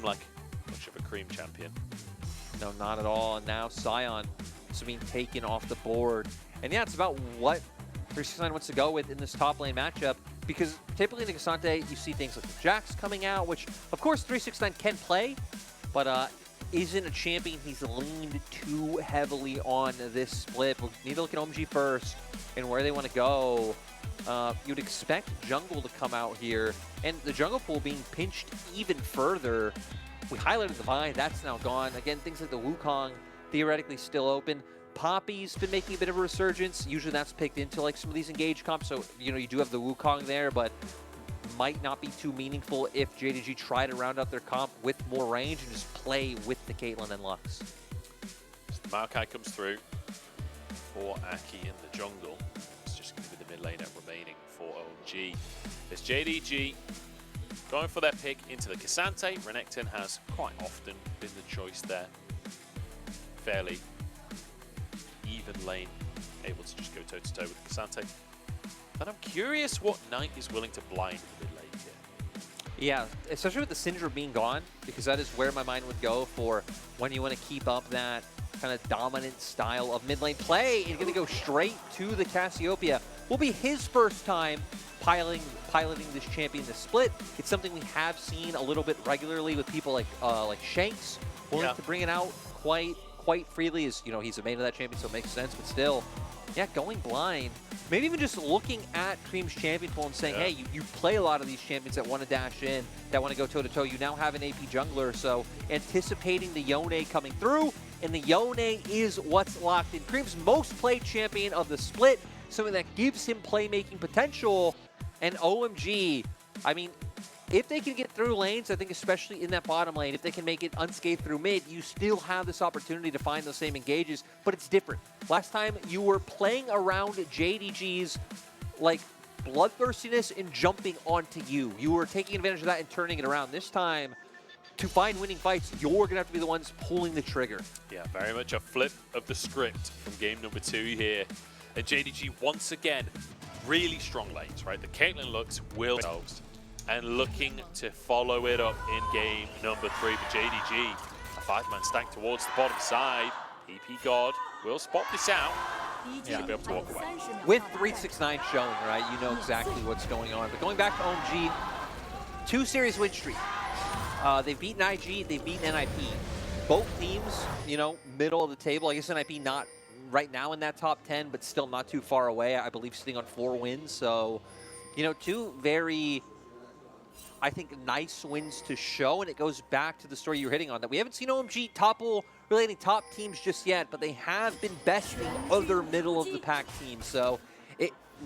like much of a Creme champion. No, not at all. And now Sion is being taken off the board. And yeah, it's about what 369 wants to go with in this top lane matchup, because typically in the Ksante, you see things like the Jax coming out, which of course 369 can play, but isn't a champion he's leaned too heavily on this split. We need to look at OMG first and where they want to go. You'd expect jungle to come out here, and the jungle pool being pinched even further. We highlighted the Vine, that's now gone. Again, things like the Wukong, theoretically still open. Poppy's been making a bit of a resurgence. Usually that's picked into like some of these engaged comps, so you know you do have the Wukong there, but might not be too meaningful if JDG try to round out their comp with more range and just play with the Caitlyn and Lux. So the Maokai comes through for Aki in the jungle. It's just going to be the mid laner remaining for OMG. There's JDG going for their pick into the Ksante. Renekton has quite often been the choice there. Fairly even lane, able to just go toe-to-toe with Ksante. But I'm curious what Knight is willing to blind the mid lane here. Yeah, especially with the Syndra being gone, because that is where my mind would go for when you want to keep up that kind of dominant style of mid lane play. He's going to go straight to the Cassiopeia. Will be his first time piloting this champion this split. It's something we have seen a little bit regularly with people like Shanks, willing to bring it out quite freely. As you know, he's a main of that champion, so it makes sense. But still, yeah, going blind. Maybe even just looking at Creme's champion pool and saying, hey, you play a lot of these champions that want to dash in, that want to go toe-to-toe. You now have an AP jungler, so anticipating the Yone coming through, and the Yone is what's locked in. Creme's most played champion of the split, something that gives him playmaking potential. And OMG, I mean, if they can get through lanes, I think especially in that bottom lane, if they can make it unscathed through mid, you still have this opportunity to find those same engages, but it's different. Last time you were playing around JDG's like bloodthirstiness and jumping onto you. You were taking advantage of that and turning it around. This time, to find winning fights, you're gonna have to be the ones pulling the trigger. Yeah, very much a flip of the script from game number 2 here. And JDG once again, really strong lanes, right? The Caitlyn looks will and looking to follow it up in game number 3. But JDG, a 5-man stack towards the bottom side. EP God will spot this out. Should be able to walk away. With 369 showing, right, you know exactly what's going on. But going back to OMG, 2-series win streak. They've beaten IG, they've beaten NIP. Both teams, you know, middle of the table. I guess NIP not right now in that top 10, but still not too far away. I believe sitting on 4 wins. So, you know, 2 very, I think, nice wins to show, and it goes back to the story you're hitting on, that we haven't seen OMG topple really any top teams just yet, but they have been besting other middle-of-the-pack teams. So,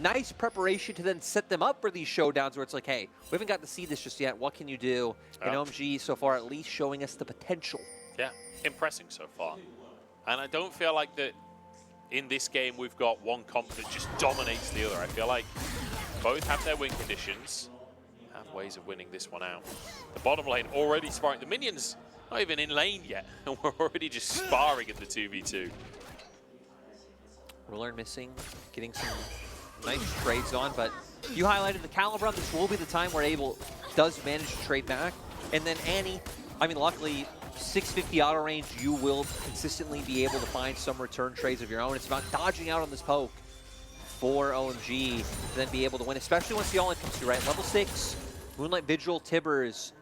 nice preparation to then set them up for these showdowns where it's like, hey, we haven't got to see this just yet. What can you do? And OMG so far at least showing us the potential. Yeah, impressing so far. And I don't feel like that in this game we've got one comp that just dominates the other. I feel like both have their win conditions, have ways of winning this one out. The bottom lane already sparring. The minions not even in lane yet, and we're already just sparring in the 2v2. Ruler missing, getting some nice trades on, but you highlighted the Calibra. This will be the time where Abel does manage to trade back. And then Annie, I mean, luckily, 650 auto range, you will consistently be able to find some return trades of your own. It's about dodging out on this poke for OMG to then be able to win, especially once the all-in comes through, right? Level 6, Moonlight Vigil, Tibbers,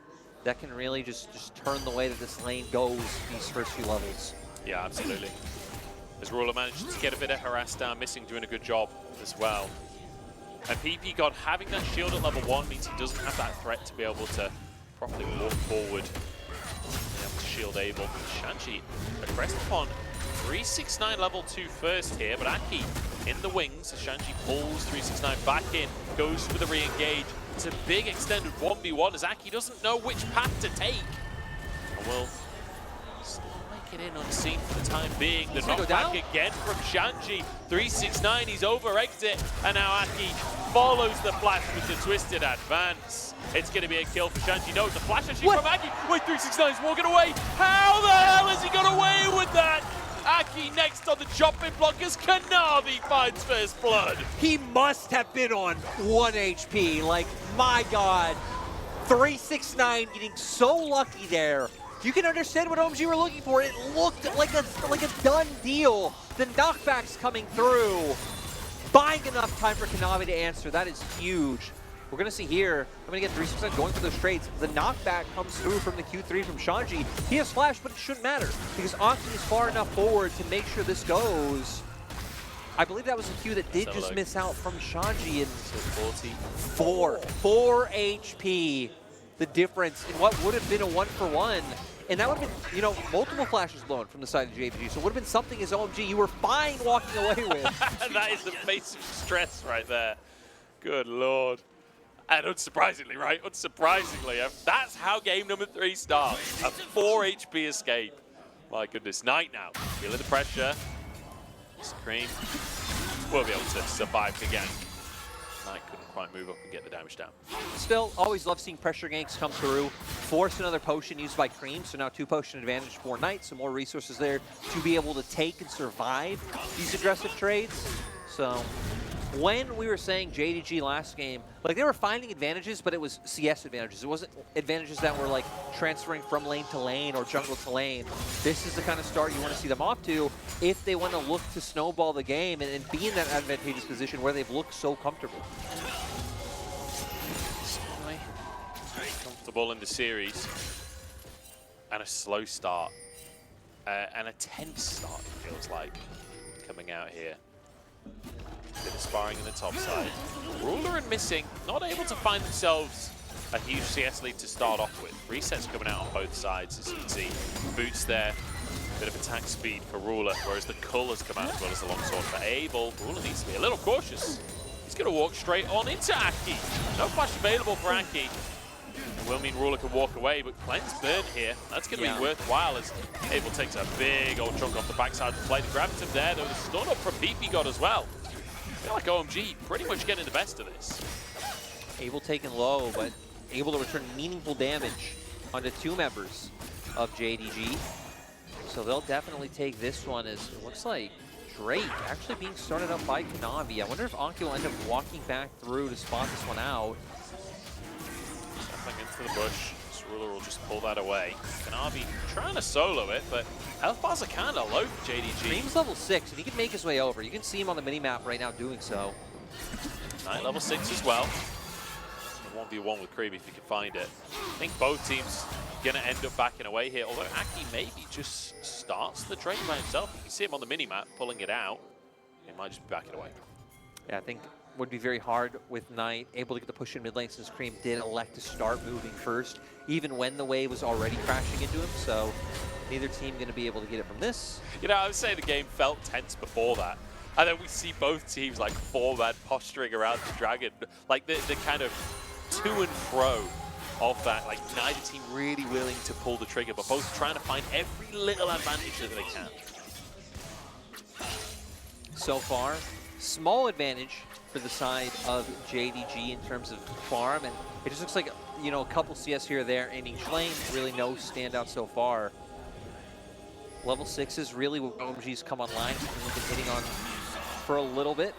that can really just turn the way that this lane goes these first few levels. Yeah, absolutely. As Ruler managed to get a bit of harass down, Missing doing a good job as well. And PP God having that shield at level 1 means he doesn't have that threat to be able to properly walk forward. Shield Abel. Shanji aggressed upon 369 level 2 first here, but Aki in the wings as Shanji pulls 369 back in, goes for the re-engage. It's a big extended 1v1 as Aki doesn't know which path to take. And will still make it in unseen for the time being. The knockback again from Shanji. 369, he's over exit, and now Aki follows the flash with the twisted advance. It's going to be a kill for Shanji. No, the flash actually from Aki. Wait, 369 is walking away. How the hell has he got away with that? Aki next on the chopping block as Kanavi finds first blood. He must have been on 1 HP. Like, my God. 369 getting so lucky there. You can understand what OMG were looking for. It looked like a done deal. The knockbacks coming through. Buying enough time for Kanavi to answer. That is huge. We're going to see here, I'm going to get 3% going for those trades. The knockback comes through from the Q3 from Shanji. He has flash, but it shouldn't matter because Aki is far enough forward to make sure this goes. I believe that was a Q that did just miss out from Shanji. And 4 HP. The difference in what would have been a 1-for-1. And that would have been, you know, multiple flashes blown from the side of JDG. So it would have been something as OMG you were fine walking away with. That is the face of stress right there. Good Lord. And unsurprisingly, right? Unsurprisingly, that's how game number 3 starts. A 4 HP escape. My goodness. Knight now. Feeling the pressure. Creme will be able to survive again. Knight couldn't quite move up and get the damage down. Still, always love seeing pressure ganks come through. Force another potion used by Creme, so now 2 potion advantage for Knight, so more resources there to be able to take and survive these aggressive trades. So when we were saying JDG last game, like they were finding advantages, but it was CS advantages. It wasn't advantages that were like transferring from lane to lane or jungle to lane. This is the kind of start you want to see them off to if they want to look to snowball the game and be in that advantageous position where they've looked so comfortable. Very comfortable in the series. And a slow start. And a tense start, it feels like, coming out here. Bit of sparring in the top side. Ruler and Missing not able to find themselves a huge CS lead to start off with. Resets coming out on both sides, as you can see. Boots there, bit of attack speed for Ruler, whereas the Cull has come out as well as the longsword for Abel. Ruler needs to be a little cautious. He's going to walk straight on into Aki. No flash available for Aki. It will mean Ruler can walk away, but Cleanse Burn here, that's going to be worthwhile as Abel takes a big old chunk off the backside of the play. The grabs him there, though the stun up from PP got as well. I feel like OMG pretty much getting the best of this. Abel taken low, but able to return meaningful damage onto 2 members of JDG. So they'll definitely take this one as it looks like Drake actually being started up by Kanavi. I wonder if Anki will end up walking back through to spot this one out. Stepping into the bush. This Ruler will just pull that away. Kanavi trying to solo it, but health bars are kind of low for JDG. Creme's level 6, and he can make his way over. You can see him on the mini-map right now doing so. Knight level 6 as well. 1v1 with Creme if you can find it. I think both teams going to end up backing away here, although Aki maybe just starts the trade by himself. You can see him on the mini-map pulling it out. He might just be backing away. Yeah, I think would be very hard with Knight, able to get the push in mid lane since Creme did elect to start moving first, even when the wave was already crashing into him, so neither team going to be able to get it from this. You know, I would say the game felt tense before that. And then we see both teams like 4-man posturing around the Dragon, like the kind of to and fro of that, like neither team really willing to pull the trigger, but both trying to find every little advantage that they can. So far, small advantage for the side of JDG in terms of farm, and it just looks like, you know, a couple CS here or there in each lane, really no standout so far. Level 6s really where OMG's come online, we've been hitting on for a little bit.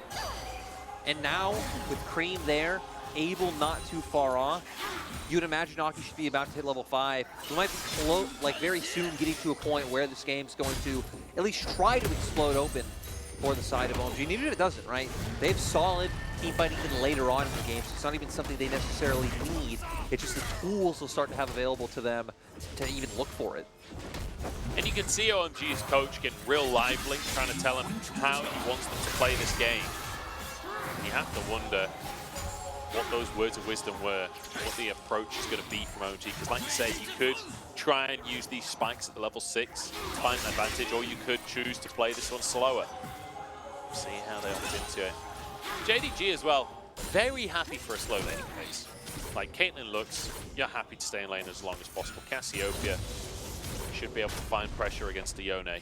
And now, with Creme there, Abel not too far off, you'd imagine Aki should be about to hit level 5. We might be very soon getting to a point where this game's going to at least try to explode open for the side of OMG. And even if it doesn't, right? They have solid team fighting even later on in the game, so it's not even something they necessarily need. It's just the tools they'll start to have available to them to even look for it. And you can see OMG's coach getting real lively, trying to tell him how he wants them to play this game. And you have to wonder what those words of wisdom were, what the approach is going to be from OMG. Because like you say, you could try and use these spikes at the level 6 to find an advantage, or you could choose to play this one slower. See how they opt into it. JDG as well, very happy for a slow laning phase. Like Caitlyn looks, you're happy to stay in lane as long as possible. Cassiopeia should be able to find pressure against the Yone. I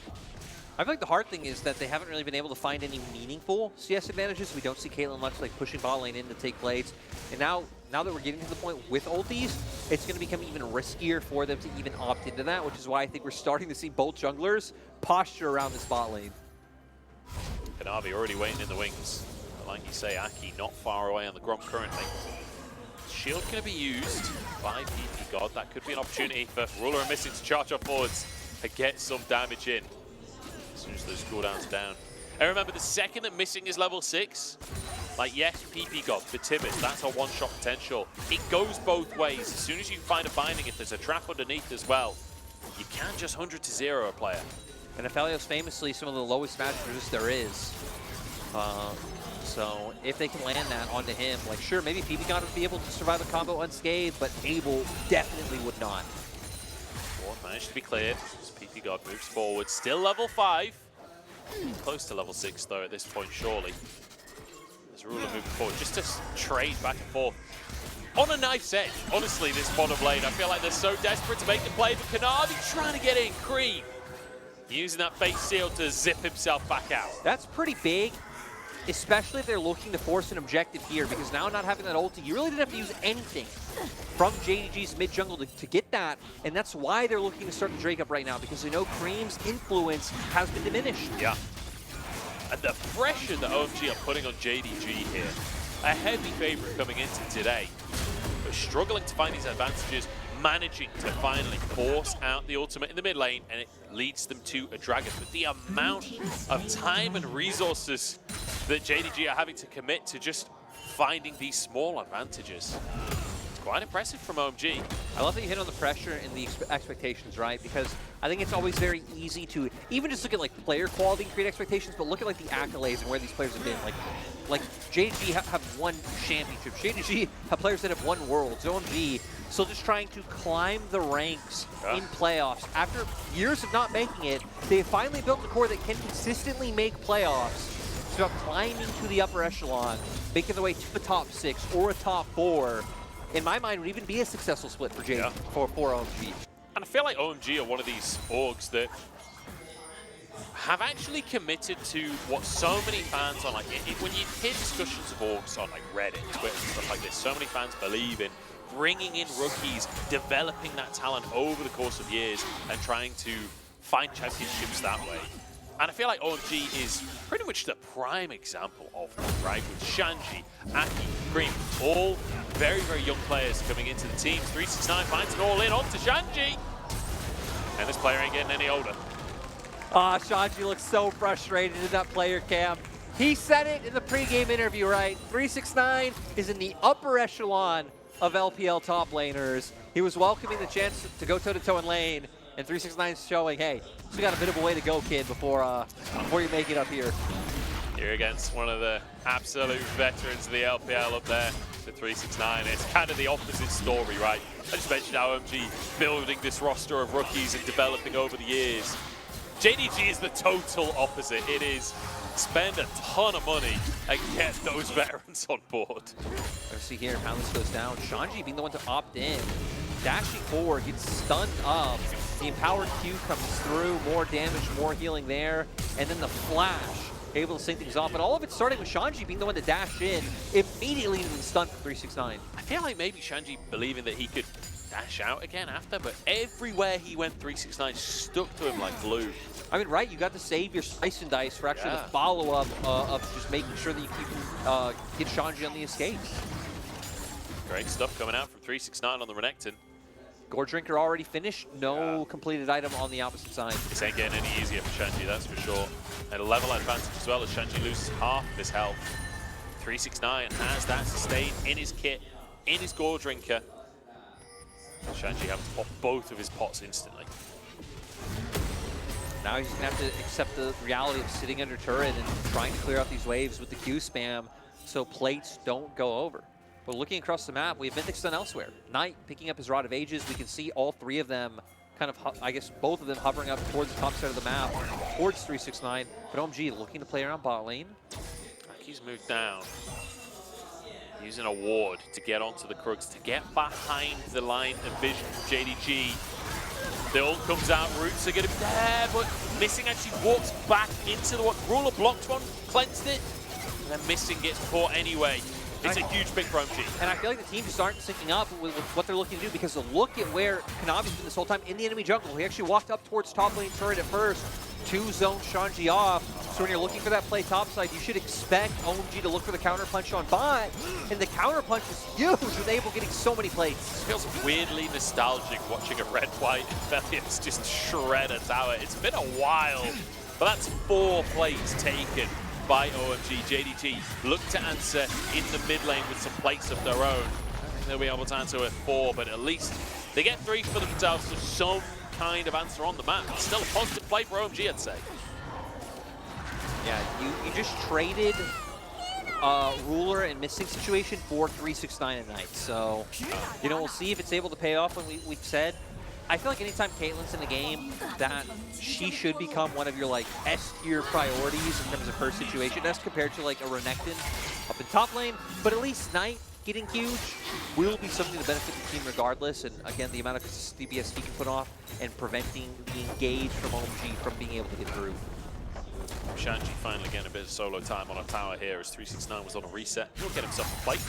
feel like the hard thing is that they haven't really been able to find any meaningful CS advantages. We don't see Caitlyn much like pushing bot lane in to take plates. And now that we're getting to the point with ultis, it's going to become even riskier for them to even opt into that, which is why I think we're starting to see both junglers posture around this bot lane. Kanavi already waiting in the wings. But like you say, Aki not far away on the Grom currently. shield going to be used by PP God. That could be an opportunity for Ruler and Missing to charge off forwards and get some damage in as soon as those cooldowns are down. And remember, the second that Missing is level 6, like, yes, PP God, the timid, that's a one-shot potential. It goes both ways. As soon as you find a binding, if there's a trap underneath as well, you can't just 100 to 0 a player. And Aphelios famously some of the lowest match resist there is. So if they can land that onto him, like, sure, maybe PP God would be able to survive a combo unscathed, but Abel definitely would not. Ward managed to be cleared as PP God moves forward. Still level 5. Close to level 6 though at this point, surely. As Ruler moving forward, just to trade back and forth. On a knife's edge, honestly, this bottom lane. I feel like they're so desperate to make the play, but Kanavi trying to get in. Creme using that fake seal to zip himself back out. That's pretty big, especially if they're looking to force an objective here, because now not having that ulti, you really didn't have to use anything from JDG's mid jungle to get that, and that's why they're looking to start the Drake up right now, because they know Creme's influence has been diminished. Yeah. And the pressure that OMG are putting on JDG here, a heavy favorite coming into today, but struggling to find these advantages, managing to finally force out the ultimate in the mid lane, and it leads them to a dragon. But the amount of time and resources that JDG are having to commit to just finding these small advantages, it's quite impressive from OMG. I love that you hit on the pressure and the expectations, right? Because I think it's always very easy to even just look at like player quality and create expectations, but look at like the accolades and where these players have been. Like JDG have won championships. JDG have players that have won worlds. OMG still just trying to climb the ranks in playoffs. After years of not making it, they finally built a core that can consistently make playoffs. It's about climbing to the upper echelon, making their way to a top 6 or a top 4. In my mind, would even be a successful split for for OMG. And I feel like OMG are one of these orgs that have actually committed to what so many fans on, like, when you hear discussions of orgs on like Reddit, Twitter, and stuff like this, so many fans believe in bringing in rookies, developing that talent over the course of years, and trying to find championships that way. And I feel like OMG is pretty much the prime example of that, right? With Shanji, Aki, Creme, all very, very young players coming into the team. 369 finds it all in onto Shanji. And this player ain't getting any older. Shanji looks so frustrated in that player cam. He said it in the pregame interview, right? 369 is in the upper echelon of LPL top laners. He was welcoming the chance to go toe-to-toe in lane, and 369 is showing, hey, you got a bit of a way to go, kid, before you make it up here. Here against one of the absolute veterans of the LPL up there, the 369. It's kind of the opposite story, right? I just mentioned how OMG building this roster of rookies and developing over the years. JDG is the total opposite. It is spend a ton of money and get those veterans on board. Let's see here how this goes down. Shanji being the one to opt in. Dashing forward, gets stunned up. The empowered Q comes through, more damage, more healing there. And then the flash, able to sync things off. But all of it starting with Shanji being the one to dash in, immediately being stunned for 369. I feel like maybe Shanji believing that he could dash out again after, but everywhere he went, 369 stuck to him like glue. I mean, right, you got to save your slice and dice for actually the follow-up of just making sure that you can get Shanji on the escapes. Great stuff coming out from 369 on the Renekton. Gore Drinker already finished, no completed item on the opposite side. This ain't getting any easier for Shanji, that's for sure. And a level advantage as well as Shanji loses half of his health. 369 has that sustained in his kit, in his Gore Drinker. Shanji having to pop both of his pots instantly. Now he's going to have to accept the reality of sitting under turret and trying to clear out these waves with the Q spam so plates don't go over. But looking across the map, we have Mythic Stun elsewhere. Knight picking up his Rod of Ages. We can see all three of them kind of, I guess, both of them hovering up towards the top side of the map, towards 369. But OMG looking to play around bot lane. He's moved down. Using a ward to get onto the Krugs, to get behind the line of vision from JDG. The ult comes out, roots are going to be there, but Missing actually walks back into the one. Ruler blocked one, cleansed it, and then Missing gets caught anyway. It's a huge pick for OMG. And I feel like the teams just aren't syncing up with what they're looking to do, because look at where Kanavi's been this whole time in the enemy jungle. He actually walked up towards top lane turret at first, 2-zone Shanji off, So when you're looking for that play topside, you should expect OMG to look for the counter punch on bot, and the counter punch is huge with Abel getting so many plates. It feels weirdly nostalgic watching a red-white Aphelios just shred a tower. It's been a while, but that's 4 plays taken by OMG. JDG look to answer in the mid lane with some plates of their own. I think they'll be able to answer with 4, but at least they get 3 for themselves, so some kind of answer on the map. It's still a positive play for OMG, I'd say. Yeah, you just traded Ruler and missing situation for 369 at night. So, you know, we'll see if it's able to pay off when we've said. I feel like anytime Caitlyn's in the game, that she should become one of your like S-tier priorities in terms of her situation as compared to like a Renekton up in top lane. But at least Knight getting huge will be something to benefit the team regardless. And again, the amount of DPS he can put off and preventing the engage from OMG from being able to get through. Shanji finally getting a bit of solo time on a tower here as 369 was on a reset. He'll get himself a plate.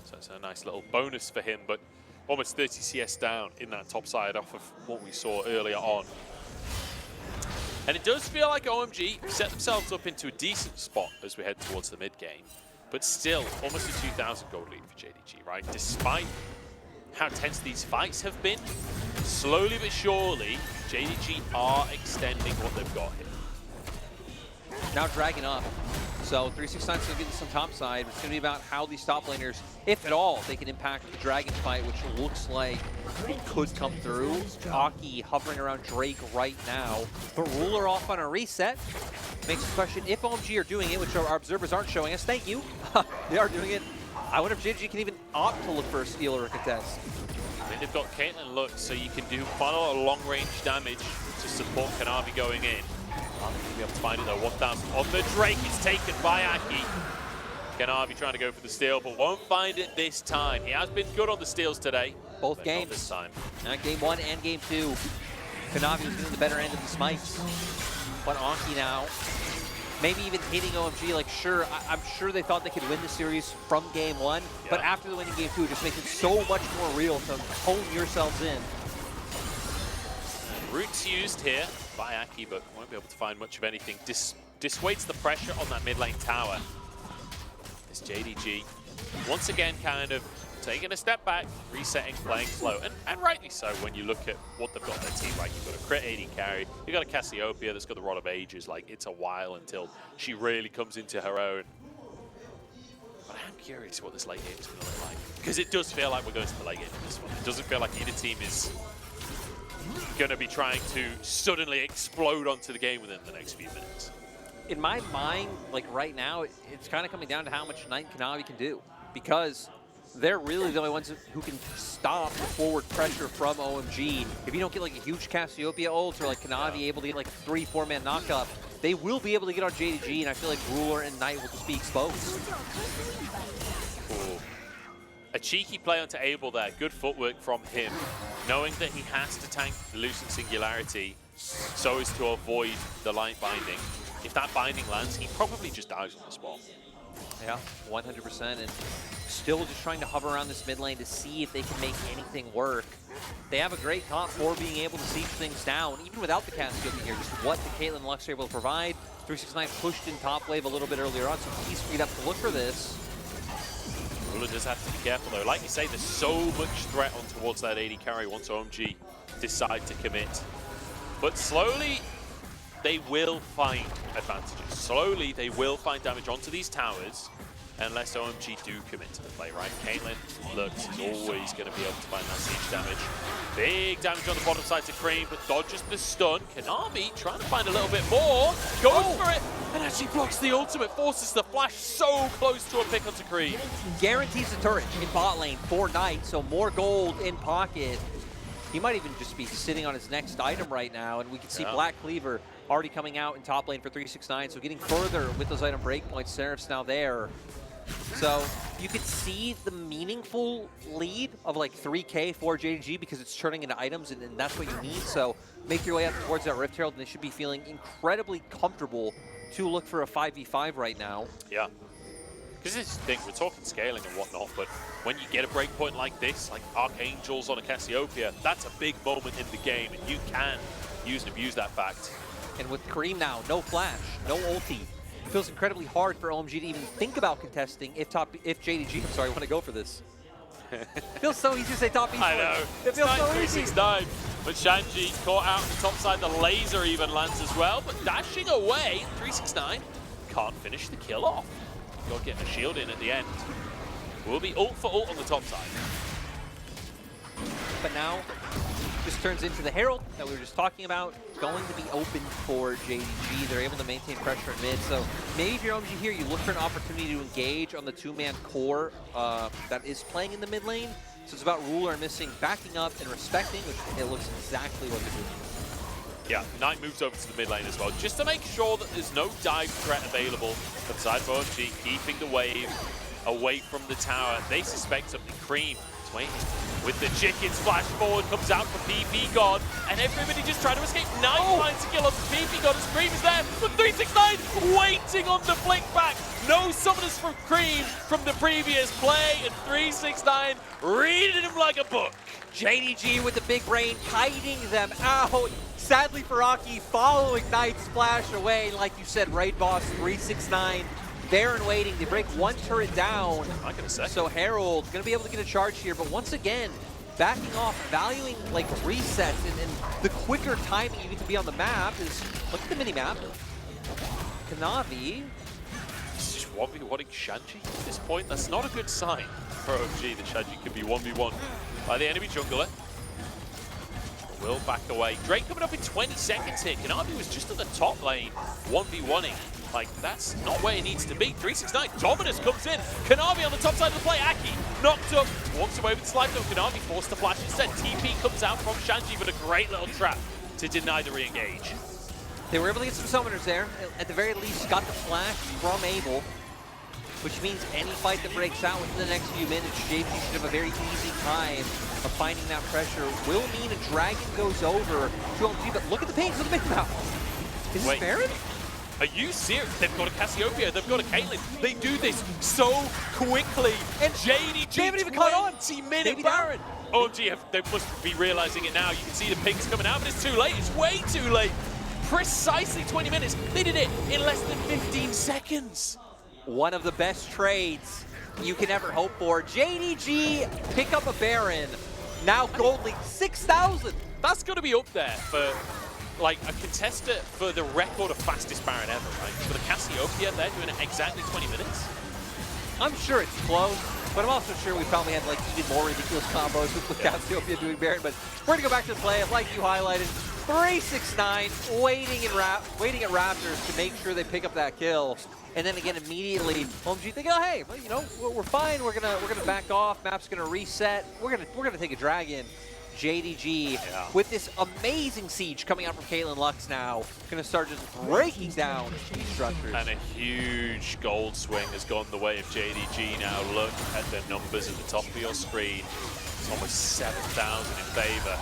So it's a nice little bonus for him, but almost 30 CS down in that top side off of what we saw earlier on. And it does feel like OMG set themselves up into a decent spot as we head towards the mid game, but still almost a 2,000 gold lead for JDG, right? Despite how tense these fights have been, slowly but surely, JDG are extending what they've got here. Now dragging up. So 369 is going to get some top side. It's going to be about how these top laners, if at all, they can impact the Dragon fight, which looks like it could come through. Aki hovering around Drake right now. But Ruler off on a reset. Makes the question if OMG are doing it, which our observers aren't showing us. Thank you. They are doing it. I wonder if JDG can even opt to look for a steal or a contest. I mean, they've got Caitlyn look, so you can do quite a lot of long-range damage to support Kanavi going in. Are they going to be able to find it though? 1,000 on the Drake. It's taken by Aki. Kanavi trying to go for the steal, but won't find it this time. He has been good on the steals today. Both games. Not this time. Game 1 and game 2. Kanavi was getting the better end of the smites. But Aki now, maybe even hitting OMG, like sure, I'm sure they thought they could win the series from game 1, yeah. But after the winning game 2, it just makes it so much more real to hone yourselves in. Roots used here by Aki, but won't be able to find much of anything. Dissuades the pressure on that mid lane tower. This JDG, once again, kind of taking a step back, resetting, playing slow, and rightly so when you look at what they've got on their team, right? You've got a crit AD carry, you've got a Cassiopeia that's got the Rod of Ages, like it's a while until she really comes into her own. But I'm curious what this late game is going to look like, because it does feel like we're going to the late game in this one. It doesn't feel like either team is going to be trying to suddenly explode onto the game within the next few minutes. In my mind, like right now, it's kind of coming down to how much Knight and Kanavi can do, because they're really the only ones who can stop the forward pressure from OMG. If you don't get like a huge Cassiopeia ult or like Kanavi able to get like a 3-4 man knockup, they will be able to get on JDG, and I feel like Ruler and Knight will just be exposed. Cool. A cheeky play onto Abel there, good footwork from him, knowing that he has to tank the Lucent Singularity so as to avoid the light binding. If that binding lands, he probably just dies on the spot. Yeah, 100%, and still just trying to hover around this mid lane to see if they can make anything work. They have a great comp for being able to siege things down, even without the Cassiopeia here, just what the Caitlyn Lux are able to provide. 369 pushed in top wave a little bit earlier on, so he's freed up to look for this. Ruler does have to be careful though. Like you say, there's so much threat on towards that AD carry once OMG decide to commit. But slowly, they will find advantages. Slowly, they will find damage onto these towers unless OMG do commit to the play, right? Caitlyn looks is always going to be able to find that siege damage. Big damage on the bottom side to Creme, but dodges the stun. Kanavi trying to find a little bit more. Goes for it, and actually blocks the ultimate, forces the flash so close to a pick onto Creme. Guarantees the turret in bot lane for Knight, so more gold in pocket. He might even just be sitting on his next item right now, and we can see Black Cleaver already coming out in top lane for 369, so getting further with those item breakpoints. Seraph's now there. So you could see the meaningful lead of like 3K for JDG because it's turning into items, and that's what you need. So make your way up towards that Rift Herald, and they should be feeling incredibly comfortable to look for a 5v5 right now. Yeah. Because this is the thing, we're talking scaling and whatnot, but when you get a breakpoint like this, like Archangels on a Cassiopeia, that's a big moment in the game, and you can use and abuse that fact. And with Creme now, no flash, no ulti. It feels incredibly hard for OMG to even think about contesting if JDG, I'm sorry, I want to go for this. It feels so easy to say top esports. I know. It feels so easy. 369. But Shanji caught out on the top side. The laser even lands as well. But dashing away, 369 can't finish the kill off. Got to get a shield in at the end. Will be ult for ult on the top side. But now, this turns into the Herald that we were just talking about. Going to be open for JDG. They're able to maintain pressure in mid. So maybe if you're OMG here, you look for an opportunity to engage on the two-man core that is playing in the mid lane. So it's about Ruler and Missing backing up and respecting, which it looks exactly what they're doing. Yeah, Knight moves over to the mid lane as well, just to make sure that there's no dive threat available from the side of OMG, keeping the wave away from the tower. They suspect something. Creme is waiting with the chickens. Flash forward, comes out for PP God, and everybody just trying to escape. Knight finds a kill on PP God, as Creme is there, but 369 waiting on the flick back. No summoners from Creme from the previous play, and 369 reading him like a book. JDG with the big brain, kiting them out. Sadly for Aki, following Knight's splash away. Like you said, Raid Boss 369 there and waiting. They break one turret down. Not gonna say. So Herald gonna be able to get a charge here, but once again, backing off, valuing like resets and the quicker timing you get to be on the map is, look at the mini map. Kanavi. It's just 1v1ing Shanji at this point. That's not a good sign for OMG that Shanji can be 1v1 by the enemy jungler. Will back away. Drake coming up in 20 seconds here. Kanavi was just at the top lane, 1v1ing. Like, that's not where he needs to be. 369, Dominus comes in. Kanavi on the top side of the play. Aki knocked up, walks away with the slide. No, Kanavi forced to flash instead. TP comes out from Shanji, but a great little trap to deny the re-engage. They were able to get some summoners there. At the very least, got the flash from Abel, which means any fight that breaks out within the next few minutes, JDG should have a very easy time of finding that pressure. Will mean a dragon goes over to OMG, but look at the pings, look at the ping now. Is this Baron? Are you serious? They've got a Cassiopeia, they've got a Caitlyn. They do this so quickly. And JDG, they haven't even caught on. 20-minute Baron. OMG, they must be realizing it now. You can see the pings coming out, but it's too late. It's way too late. Precisely 20 minutes. They did it in less than 15 seconds. One of the best trades you can ever hope for. JDG pick up a Baron. Now gold league 6,000. That's got to be up there for like a contester for the record of fastest Baron ever, right? For the Cassiopeia, they're doing it exactly 20 minutes. I'm sure it's close, but I'm also sure we probably had like even more ridiculous combos with Cassiopeia doing Baron. But we're gonna go back to the play. Like you highlighted, 369 waiting at Raptors to make sure they pick up that kill. And then again, immediately, OMG think, oh hey, well, you know, we're fine. We're gonna back off. Map's gonna reset. We're gonna take a dragon. JDG with this amazing siege coming out from Caitlyn Lux now, gonna start just breaking down these structures. And a huge gold swing has gone the way of JDG now. Look at the numbers at the top of your screen. It's almost 7,000 in favor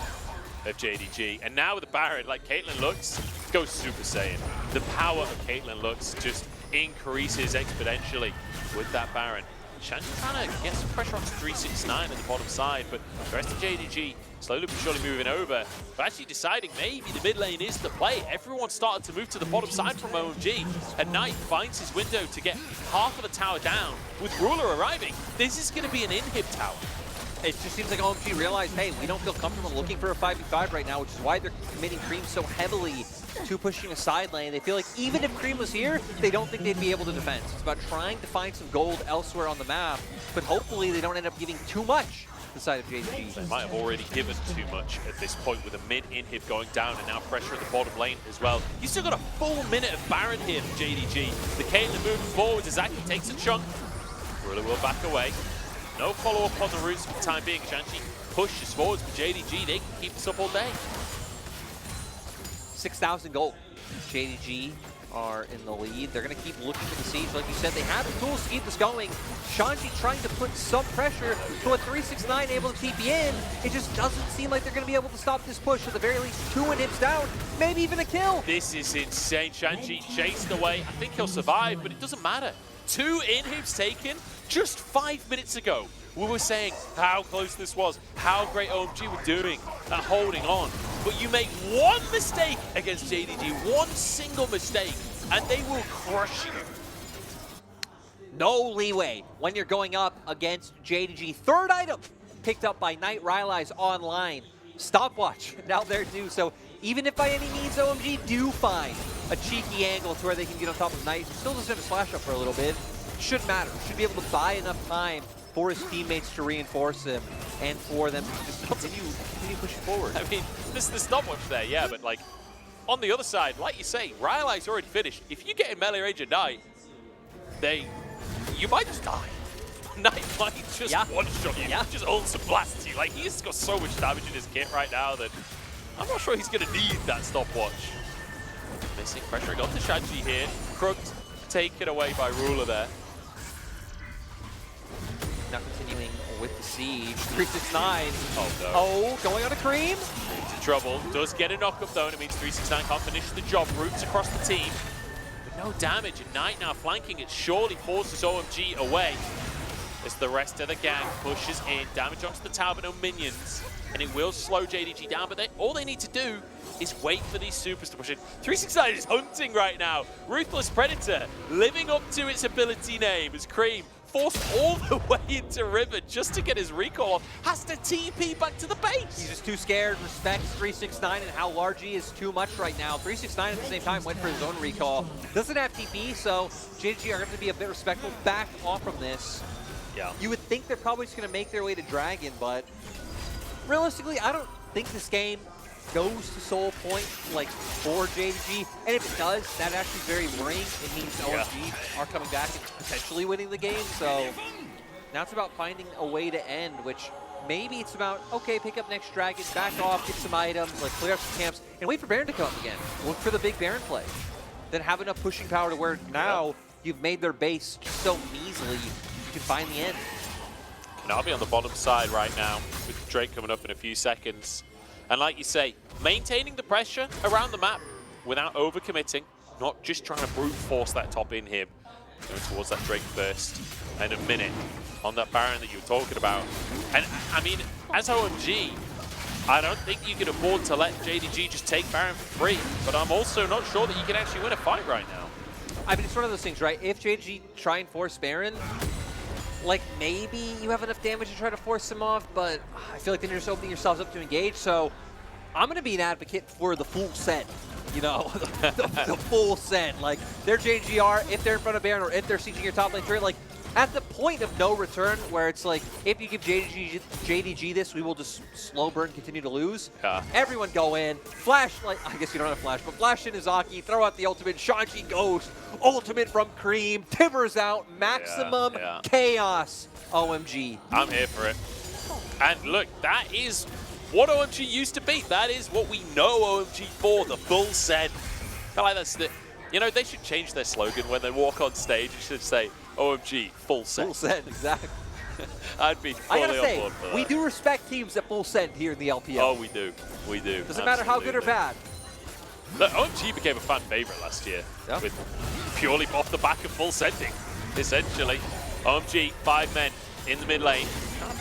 of JDG. And now with the Baron, like Caitlyn Lux goes Super Saiyan. The power of Caitlyn Lux just increases exponentially with that Baron. Shanji trying to get some pressure onto 369 at the bottom side, but the rest of JDG slowly but surely moving over, but actually deciding maybe the mid lane is the play. Everyone started to move to the bottom side from OMG, and Knight finds his window to get half of the tower down. With Ruler arriving, this is going to be an inhib tower. It just seems like OMG realized, hey, we don't feel comfortable looking for a 5v5 right now, which is why they're committing Creme so heavily to pushing a side lane. They feel like even if Creme was here, they don't think they'd be able to defend. It's about trying to find some gold elsewhere on the map, but hopefully they don't end up giving too much to the side of JDG. They might have already given too much at this point with a mid inhib going down and now pressure at the bottom lane as well. You still got a full minute of Baron here for JDG. The Caitlyn moving forward as Aki takes a chunk. Ruler will back away. No follow-up on the roots for the time being. Shanji pushes forwards, but JDG, they can keep this up all day. 6,000 gold. JDG are in the lead. They're going to keep looking for the siege. Like you said, they have the tools to keep this going. Shanji trying to put some pressure, but with 369 able to TP in, it just doesn't seem like they're going to be able to stop this push. At the very least, 2 inhibs down, maybe even a kill. This is insane. Shanji chased away. I think he'll survive, but it doesn't matter. 2 inhibs taken just 5 minutes ago. We were saying how close this was, how great OMG were doing at holding on. but you make one mistake against JDG, one single mistake, and they will crush you. No leeway when you're going up against JDG. Third item picked up by Knight Rylai's online. Stopwatch now there too. So even if by any means OMG do find a cheeky angle to where they can get on top of Knight, still doesn't have a slash up for a little bit. Shouldn't matter. Should be able to buy enough time for his teammates to reinforce him and for them to just continue pushing forward. I mean, this is the stopwatch there, yeah, but like on the other side, like you say, Rylai's already finished. If you get in melee range of Knight, you might just die. Knight might just one-shot you, just ults and blasts you. Like, he's got so much damage in his kit right now that I'm not sure he's going to need that stopwatch. Missing pressuring onto Shanji here. Crooked, taken away by Ruler there. Now continuing with the siege. 369. Oh, no. Oh, going on a Creme. Into trouble. Does get a knock-up, though, and it means 369 can't finish the job. Roots across the team. But no damage, and Knight now flanking it surely forces OMG away. As the rest of the gang pushes in, damage onto the tower, but no minions. And it will slow JDG down, but all they need to do is wait for these supers to push in. 369 is hunting right now. Ruthless Predator, living up to its ability name as Creme, forced all the way into River just to get his recall off, has to TP back to the base. He's just too scared, respects 369 and how large he is too much right now. 369 at the same time went for his own recall. Doesn't have TP, so JDG are going to be a bit respectful, back off from this. Yeah. You would think they're probably just going to make their way to Dragon, but realistically, I don't think this game goes to Soul Point like for JDG. And if it does, that actually is very worrying. It means OMG are coming back and potentially winning the game. So now it's about finding a way to end, which maybe it's about, okay, pick up next Dragon, back off, get some items, like clear up some camps, and wait for Baron to come up again. Look for the big Baron play. Then have enough pushing power to where now you've made their base so measly you can find the end. Kanavi on the bottom side right now with Drake coming up in a few seconds. And like you say, maintaining the pressure around the map without overcommitting, not just trying to brute force that top in him. Going towards that Drake first and a minute on that Baron that you were talking about. And I mean, as OMG, I don't think you can afford to let JDG just take Baron for free, but I'm also not sure that you can actually win a fight right now. I mean, it's one of those things, right? If JDG try and force Baron, like maybe you have enough damage to try to force him off, but I feel like then you're just opening yourselves up to engage. So I'm going to be an advocate for the full set, you know, the full set. Like, they're JGR, if they're in front of Baron or if they're sieging your top lane turret, like at the point of no return where it's like, if you give JDG this, we will just slow burn, continue to lose. Everyone go in, flash, like, I guess you don't have flash, but flash in Izaki, throw out the ultimate, Shanji goes, ultimate from Creme, Tibbers out, maximum chaos, OMG. I'm here for it. And look, that is what OMG used to be. That is what we know OMG for, the full set. I like that. You know, they should change their slogan when they walk on stage. It should say, OMG, full set. Full set, exactly. I'd be fully on board for that. We do respect teams at full set here in the LPL. Oh, we do. We do. Doesn't matter how good or bad. Look, OMG became a fan favorite last year with purely off the back of full sending, essentially. OMG, 5 men in the mid lane.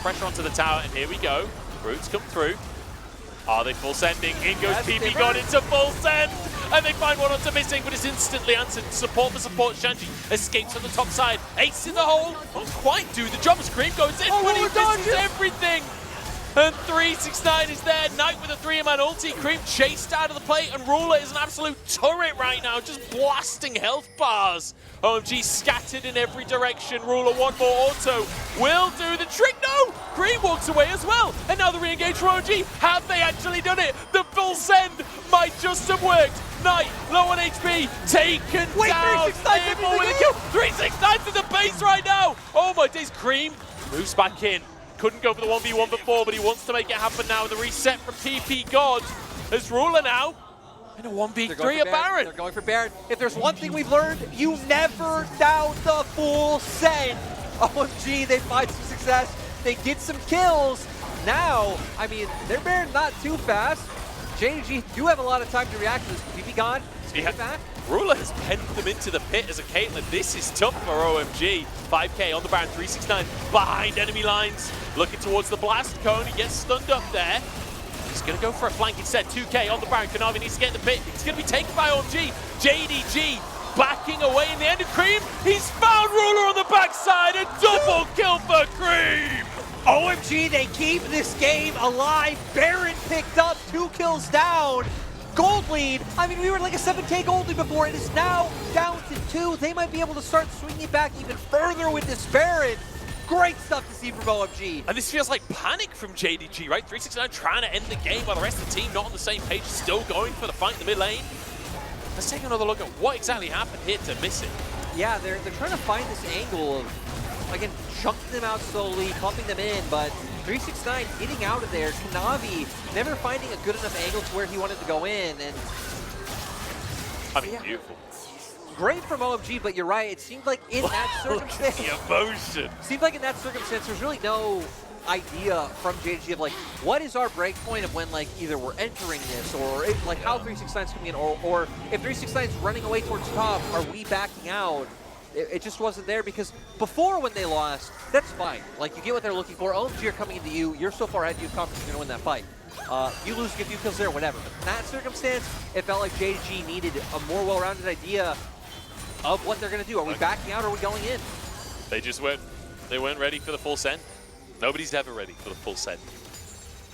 Pressure onto the tower, and here we go. Roots come through. Are they full sending? In goes PP God into full send! And they find one onto missing, but it's instantly answered. Support for support. Shanji escapes on the top side. Ace in the hole. Won't quite do the job as Creme goes in, but he misses everything. And 369 is there. Knight with a 3-man ulti. Creme chased out of the plate, and Ruler is an absolute turret right now, just blasting health bars. OMG scattered in every direction. Ruler, one more auto. Will do the trick. No! Creme walks away as well. And now the re-engage for OMG. Have they actually done it? The full send might just have worked. Knight, low on HP, taken down. 369 with a kill. 369 to the base right now. Oh my days. Creme moves back in. Couldn't go for the 1v1 before, but he wants to make it happen now. The reset from PP God as Ruler now in a 1v3 at Baron. They're going for Baron. If there's one thing we've learned, you never down the full send. OMG, they find some success. They get some kills. Now, I mean, their Baron's not too fast. JDG do have a lot of time to react to this. PP God, get back. Ruler has penned them into the pit as a Caitlyn. This is tough for OMG. 5k on the Baron, 369 behind enemy lines. Looking towards the blast cone, he gets stunned up there. He's going to go for a flank instead. 2K on the Baron. Kanavi needs to get in the pit. He's going to be taken by OMG. JDG backing away in the end of Creme. He's found Ruler on the backside. A double kill for Creme. OMG, they keep this game alive. Baron picked up 2 kills down. Gold lead. I mean, we were like a 7K gold lead before. It is now down to 2. They might be able to start swinging back even further with this Baron. Great stuff to see from OMG. And this feels like panic from JDG, right? 369 trying to end the game while the rest of the team not on the same page, still going for the fight in the mid lane. Let's take another look at what exactly happened here to miss it. Yeah, they're trying to find this angle of, again, chunking them out slowly, pumping them in, but 369 getting out of there. Kanavi never finding a good enough angle to where he wanted to go in, and I mean, beautiful. Great from OMG, but you're right. It seemed like in that circumstance, the emotion. Seemed like in that circumstance, there's really no idea from JDG of like, what is our break point of when like either we're entering this or if, like how 369 is coming in, or if 369 is running away towards top, are we backing out? It just wasn't there because before when they lost, that's fine. Like you get what they're looking for. OMG are coming into you. You're so far ahead, you have confidence you're gonna win that fight. You lose, get a few kills there, whatever. But in that circumstance, it felt like JDG needed a more well-rounded idea of what they're gonna do. Are we backing out or are we going in? They just weren't ready for the full send. Nobody's ever ready for the full send.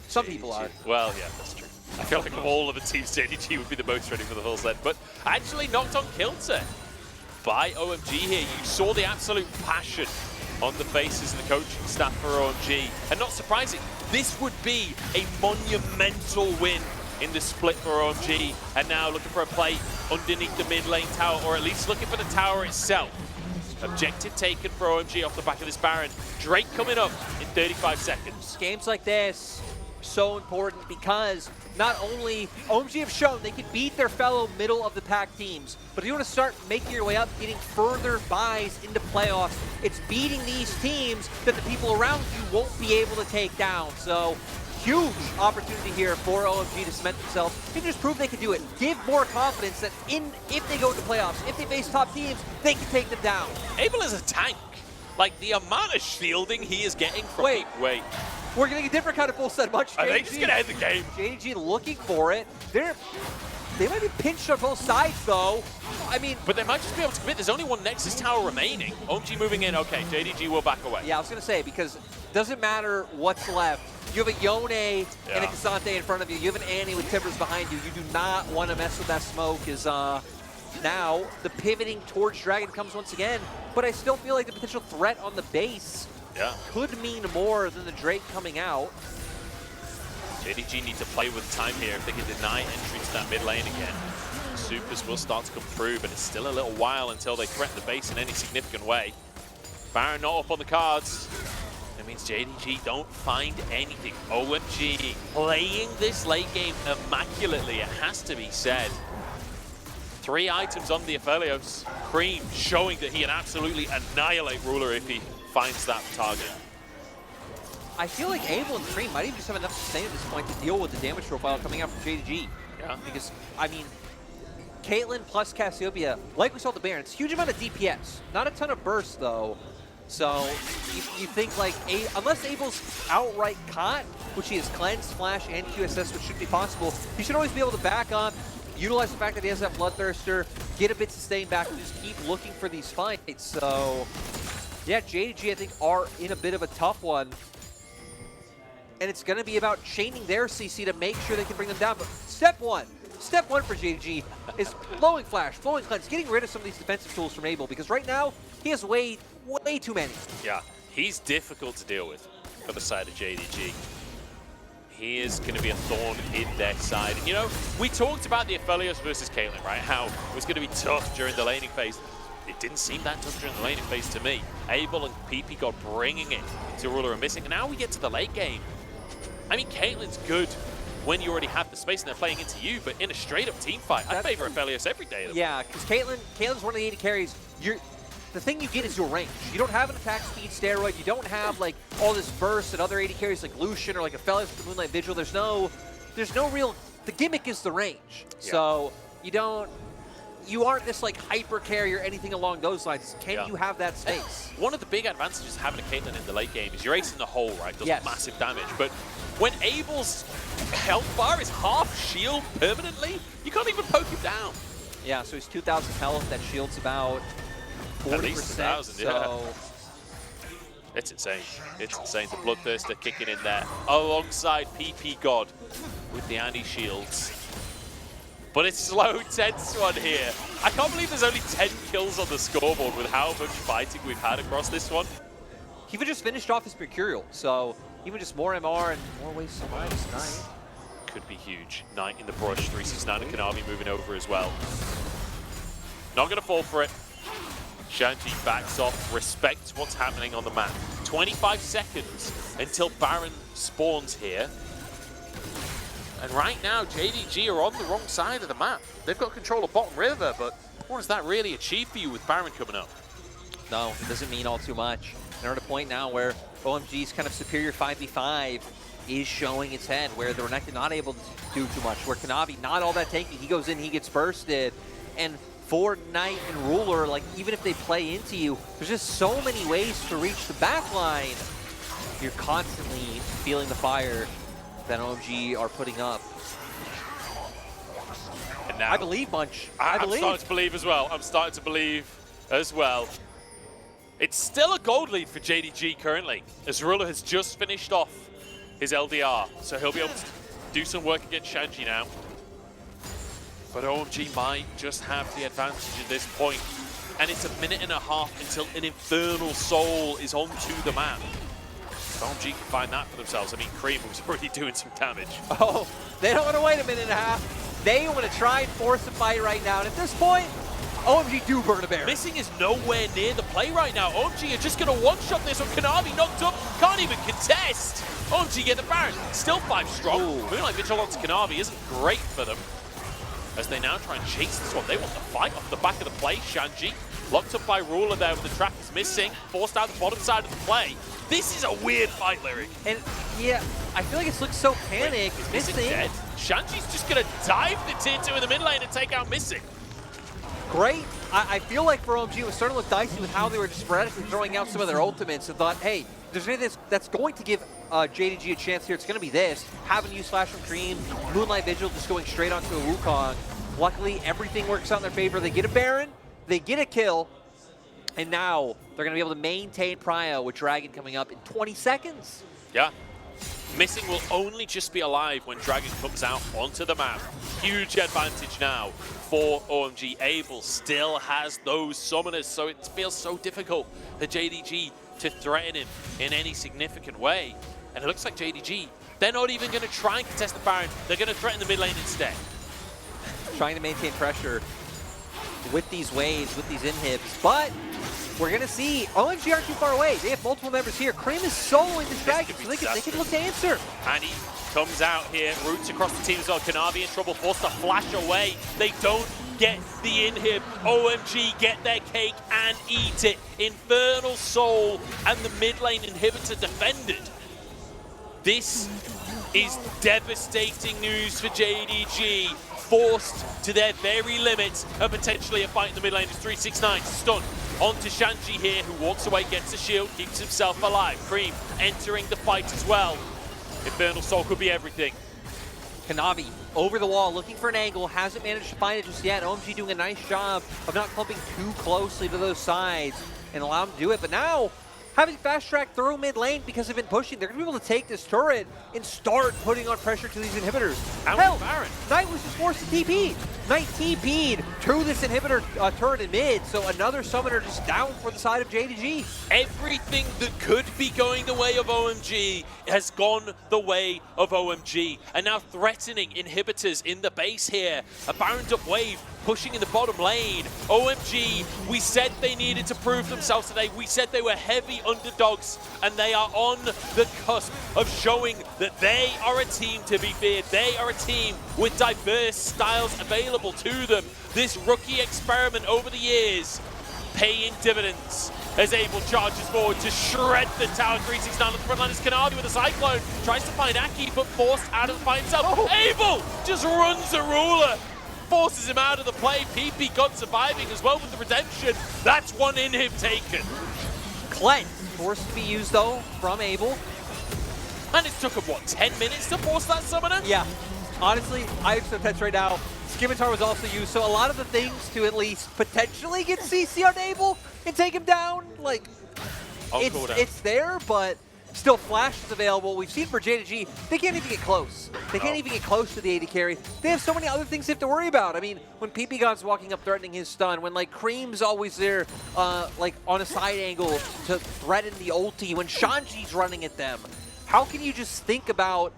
Some people are. Well, yeah, that's true. I feel like of all of the teams, JDG would be the most ready for the full send. But actually knocked on Ksante by OMG here. You saw the absolute passion on the faces of the coaching staff for OMG. And not surprising, this would be a monumental win in the split for OMG. And now looking for a play underneath the mid lane tower, or at least looking for the tower itself. Objective taken for OMG off the back of this Baron. Drake coming up in 35 seconds. Games like this, so important because not only OMG have shown they can beat their fellow middle of the pack teams, but if you want to start making your way up, getting further buys into playoffs, it's beating these teams that the people around you won't be able to take down. So huge opportunity here for OMG to cement themselves and just prove they can do it. Give more confidence that if they go to playoffs, if they face top teams, they can take them down. Abel is a tank. Like the amount of shielding he is getting from... Wait. We're getting a different kind of full set. Much Are they just going to end the game? JDG looking for it. They might be pinched on both sides, though. I mean... But they might just be able to commit. There's only one Nexus tower remaining. OMG moving in. Okay, JDG will back away. Yeah, I was going to say, because it doesn't matter what's left. You have a Yone and a Ksante in front of you. You have an Annie with Timbers behind you. You do not want to mess with that smoke. Now the pivoting towards Dragon comes once again. But I still feel like the potential threat on the base could mean more than the Drake coming out. JDG need to play with time here if they can deny entry to that mid lane again. Supers will start to come through, but it's still a little while until they threaten the base in any significant way. Baron not up on the cards. That means JDG don't find anything. OMG playing this late game immaculately, it has to be said. 3 items on the Aphelios. Creme showing that he can absolutely annihilate Ruler if he finds that target. I feel like Abel and Creme might even just have enough to sustain at this point to deal with the damage profile coming out from JDG. Yeah. Because, I mean, Caitlyn plus Cassiopeia, like we saw the Baron, it's a huge amount of DPS. Not a ton of burst, though. So, you think, like, unless Abel's outright caught, which he has Cleanse, Flash, and QSS, which should be possible, he should always be able to back up, utilize the fact that he has that Bloodthirster, get a bit sustained back, and just keep looking for these fights. So, yeah, JDG, I think, are in a bit of a tough one. And it's going to be about chaining their CC to make sure they can bring them down. But step one for JDG is flowing Flash, flowing Cleanse, getting rid of some of these defensive tools from Abel, because right now, he has way too many. Yeah, he's difficult to deal with for the side of JDG. He is going to be a thorn in their side. And you know, we talked about the Aphelios versus Caitlyn, right? How it was going to be tough during the laning phase. It didn't seem that tough during the laning phase to me. Abel and PP got bringing it to Ruler and Missing. And now we get to the late game. I mean, Caitlyn's good when you already have the space and they're playing into you, but in a straight-up team fight, I favor Aphelios every day. Yeah, because Caitlyn's one of the AD carries. The thing you get is your range. You don't have an attack speed steroid. You don't have like all this burst that other AD carries like Lucian or like Aphelios with the Moonlight Vigil. There's no real. The gimmick is the range. Yeah. So you aren't this like hyper carry or anything along those lines. Can you have that space? One of the big advantages of having a Caitlyn in the late game is you're acing the hole, right? Does massive damage, but when Abel's health bar is half shield permanently, you can't even poke him down. Yeah, so he's 2,000 health. That shield's about 40%. At least 1,000, yeah. So it's insane. It's insane. The Bloodthirster kicking in there alongside PP God with the anti-shields. But it's slow, tense one here. I can't believe there's only 10 kills on the scoreboard with how much fighting we've had across this one. he just finished off his Mercurial, so even just more MR and more ways to survive is nice. Could be huge. Knight in the brush, 369 and Kanavi moving over as well. Not going to fall for it. Shanji backs off, respects what's happening on the map. 25 seconds until Baron spawns here. And right now, JDG are on the wrong side of the map. They've got control of bottom river, but what does that really achieve for you with Baron coming up? No, it doesn't mean all too much. They're at a point now where OMG's kind of superior 5v5 is showing its head, where the Renekton not able to do too much, where Kanavi not all that tanky. He goes in, he gets bursted. And for Knight and Ruler, like, even if they play into you, there's just so many ways to reach the back line. You're constantly feeling the fire that OMG are putting up. And now, I believe, Munch. I believe. I'm starting to believe as well. I'm starting to believe as well. It's still a gold lead for JDG currently, as Ruler has just finished off his LDR, so he'll be able to do some work against Shanji now. But OMG might just have the advantage at this point, and it's a minute and a half until an Infernal Soul is onto the map. OMG can find that for themselves. I mean, Creme was already doing some damage. Oh, they don't want to wait a minute and a half. They want to try and force a fight right now, and at this point, OMG do burn a bear. Missing is nowhere near the play right now. OMG are just going to one-shot this one. Kanavi knocked up, can't even contest. OMG get the Baron, still 5 strong. Ooh. Moonlight Vigil onto Kanavi isn't great for them, as they now try and chase this one. They want the fight off the back of the play. Shanji locked up by Ruler there with the trap is missing, forced out the bottom side of the play. This is a weird fight, Lyric. And yeah, I feel like it's looked so panicked. Is Missing. dead? Shanji's just going to dive the tier 2 in the mid lane and take out Missing. Great. I feel like for OMG it was starting to look dicey with how they were just sporadically throwing out some of their ultimates and thought, hey, if there's anything that's going to give JDG a chance here, it's going to be this. Having used Flash from Creme, Moonlight Vigil just going straight onto a Wukong. Luckily, everything works out in their favor. They get a Baron, they get a kill, and now they're going to be able to maintain Prio with Dragon coming up in 20 seconds. Yeah. Missing will only just be alive when Dragon comes out onto the map. Huge advantage now for OMG. Abel still has those summoners, so it feels so difficult for JDG to threaten him in any significant way. And it looks like JDG, they're not even going to try and contest the Baron. They're going to threaten the mid lane instead. Trying to maintain pressure with these waves, with these inhibs, but we're going to see OMG aren't too far away. They have multiple members here. Creme is soloing this Dragon, so they can look to answer. And he comes out here, roots across the team as well. Kanavi in trouble, forced to flash away. They don't get the inhib. OMG get their cake and eat it. Infernal Soul and the mid lane inhibitor defended. This is devastating news for JDG. Forced to their very limits and potentially a fight in the mid lane. It's 369 stun onto Shanji here, who walks away, gets a shield, keeps himself alive. Creme entering the fight as well. Infernal Soul could be everything. Kanavi over the wall, looking for an angle, hasn't managed to find it just yet. OMG doing a nice job of not clumping too closely to those sides and allow him to do it. But now, having fast track through mid lane because they've been pushing, they're going to be able to take this turret and start putting on pressure to these inhibitors. Hell, Baron. Knight was just forced to TP. Knight TP'd to this inhibitor turret in mid, so another summoner just down for the side of JDG. Everything that could be going the way of OMG has gone the way of OMG. And now threatening inhibitors in the base here. A Baroned up wave pushing in the bottom lane. OMG, we said they needed to prove themselves today. We said they were heavy underdogs, and they are on the cusp of showing that they are a team to be feared. They are a team with diverse styles available to them. This rookie experiment over the years paying dividends as Abel charges forward to shred the tower. 369 on the front line is Kanavi with a Cyclone. Tries to find Aki, but forced out of the fight himself. Oh. Abel just runs a Ruler. Forces him out of the play. PP God surviving as well with the redemption. That's one inhib taken. Cleanse, forced to be used though from Abel. And it took him, what, 10 minutes to force that summoner? Yeah. Honestly, I have some pets right now. Scimitar was also used, so a lot of the things to at least potentially get CC on Abel and take him down, like, it's there, but still Flash is available. We've seen for JDG, they can't even get close. They can't even get close to the AD carry. They have so many other things they have to worry about. I mean, when PP God's walking up threatening his stun, when like Creme's always there like on a side angle to threaten the ulti, when Shanji's running at them, how can you just think about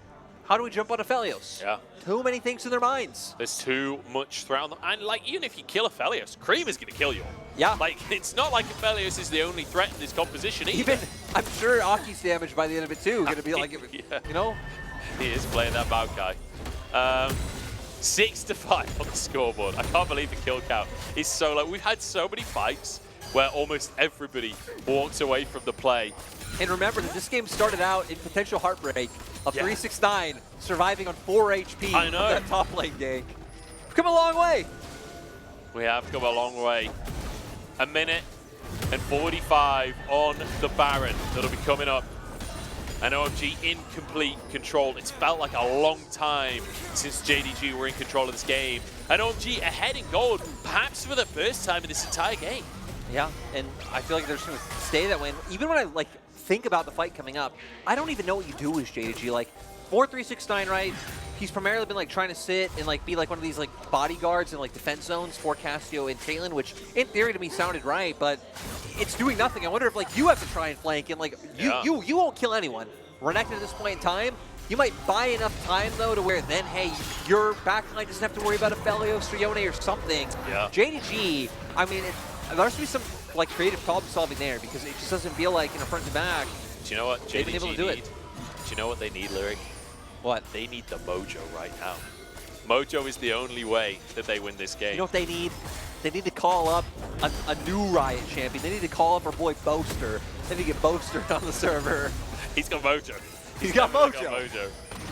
how do we jump on Aphelios? Yeah. Too many things in their minds. There's too much threat on them. And like, even if you kill Aphelios, Creme is going to kill you. Yeah. Like, it's not like Aphelios is the only threat in this composition either. Even, I'm sure Aki's damage by the end of it too. Going to be like, yeah. You know? He is playing that Maokai. 6-5 on the scoreboard. I can't believe the kill count is so low. We've had so many fights where almost everybody walks away from the play. And remember that this game started out in potential heartbreak of 369 surviving on 4 HP I know. of that top lane gank. We've come a long way. We have come a long way. A minute and 45 on the Baron that'll be coming up. And OMG in complete control. It's felt like a long time since JDG were in control of this game. And OMG ahead in gold, perhaps for the first time in this entire game. Yeah, and I feel like they're just going to stay that way. Even when I like think about the fight coming up, I don't even know what you do as JDG. Like 4-3-6-9, right? He's primarily been like trying to sit and like be like one of these like bodyguards and like defense zones for Cassio and Caitlyn, which in theory to me sounded right, but it's doing nothing. I wonder if like you have to try and flank and like you won't kill anyone. Renekton at this point in time, you might buy enough time though to where then hey, your backline doesn't have to worry about Aphelios or Yone or something. Yeah. JDG, I mean, there has to be some like creative problem solving there because it just doesn't feel like in a front to back. Do you know what JDG able to do it? Do you know what they need, Lyric? What? They need the mojo right now. Mojo is the only way that they win this game. You know what they need? They need to call up a new Riot champion. They need to call up our boy Boaster. They need to get Boaster on the server. He's got mojo. He's got mojo.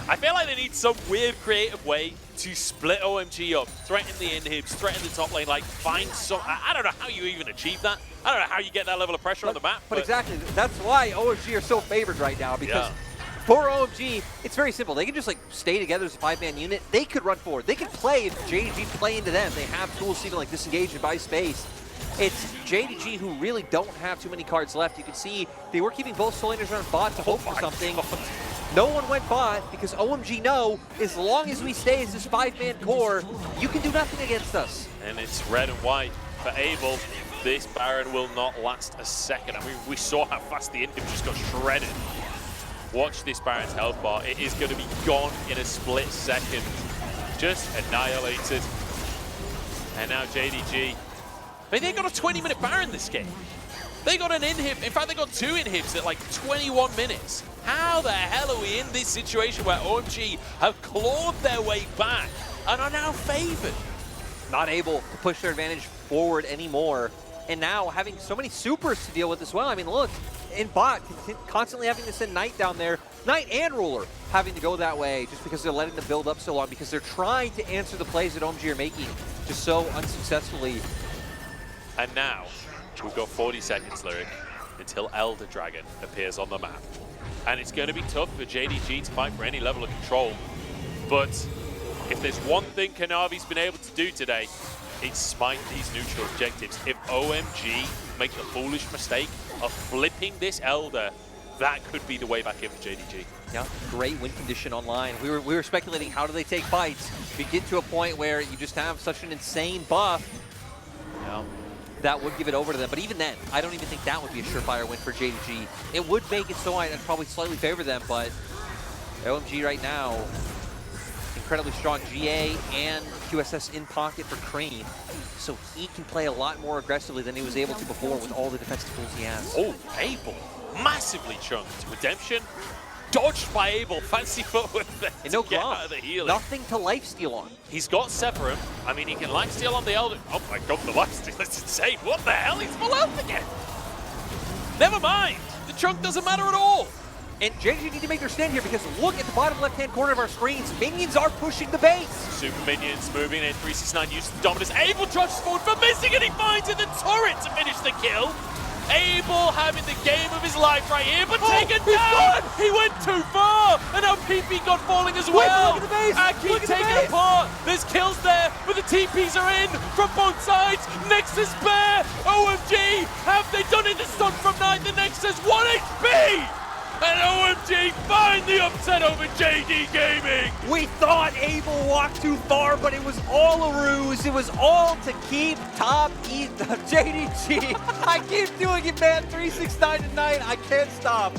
I feel like they need some weird creative way to split OMG up, threaten the inhibs, threaten the top lane, like find some, I don't know how you even achieve that. I don't know how you get that level of pressure on the map. But exactly, that's why OMG are so favored right now because for OMG, it's very simple. They can just like stay together as a 5-man unit. They could run forward. They could play if JDG play into them. They have tools to even like disengage and buy space. It's JDG who really don't have too many cards left. You can see they were keeping both soul laners around bot to hope for something. No one went bot because OMG know as long as we stay as this 5-man core, you can do nothing against us. And it's red and white for Abel. This Baron will not last a second. I mean, we saw how fast the inhib just got shredded. Watch this Baron's health bar. It is going to be gone in a split second. Just annihilated. And now JDG. They got a 20-minute Baron this game. They got an inhib. In fact, they got 2 inhibs at like 21 minutes. How the hell are we in this situation where OMG have clawed their way back and are now favored? Not able to push their advantage forward anymore. And now having so many supers to deal with as well. I mean, look, in bot, constantly having to send Knight down there. Knight and Ruler having to go that way just because they're letting them build up so long because they're trying to answer the plays that OMG are making just so unsuccessfully. And now, we've got 40 seconds, Lyric, until Elder Dragon appears on the map. And it's going to be tough for JDG to fight for any level of control. But if there's one thing Kanavi's been able to do today, it's smite these neutral objectives. If OMG make the foolish mistake of flipping this Elder, that could be the way back in for JDG. Yeah, great win condition online. We were speculating how do they take fights. We get to a point where you just have such an insane buff. Yeah. That would give it over to them. But even then, I don't even think that would be a surefire win for JDG. It would make it so I'd probably slightly favor them, but OMG right now, incredibly strong GA and QSS in pocket for Creme. So he can play a lot more aggressively than he was able to before with all the defensive tools he has. Oh, Abel, massively chunked. Redemption, dodged by Abel. Fancy footwork there and no get out of the healing. Nothing to lifesteal on. He's got Severum. I mean, he can lifesteal on the Elder. Oh my god, the lifesteal, that's insane. What the hell? He's full health again. Never mind. The chunk doesn't matter at all. And JDG need to make their stand here because look at the bottom left-hand corner of our screens. Minions are pushing the base. Super minions moving in. 369 uses the dominance. Abel charges forward for missing and he finds it. The turret to finish the kill. Abel having the game of his life right here, but taken he's down! gone! He went too far! And now PP got falling as well! Look at the base! Aki Look at the taken base! apart! There's kills there, but the TPs are in from both sides! Nexus Bear! OMG! Have they done it? The stun from 9, the Nexus 1 HP! And OMG find the upset over JD Gaming! We thought Abel walked too far, but it was all a ruse. It was all to keep top JDG. I keep doing it, man. 369 tonight. I can't stop.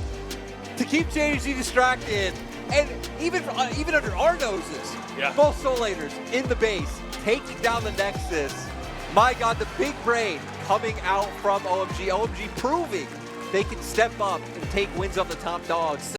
To keep JDG distracted, and even under our noses, both Soul Eaters in the base, taking down the Nexus. My God, the big brain coming out from OMG. OMG proving they can step up and take wins on the top dogs.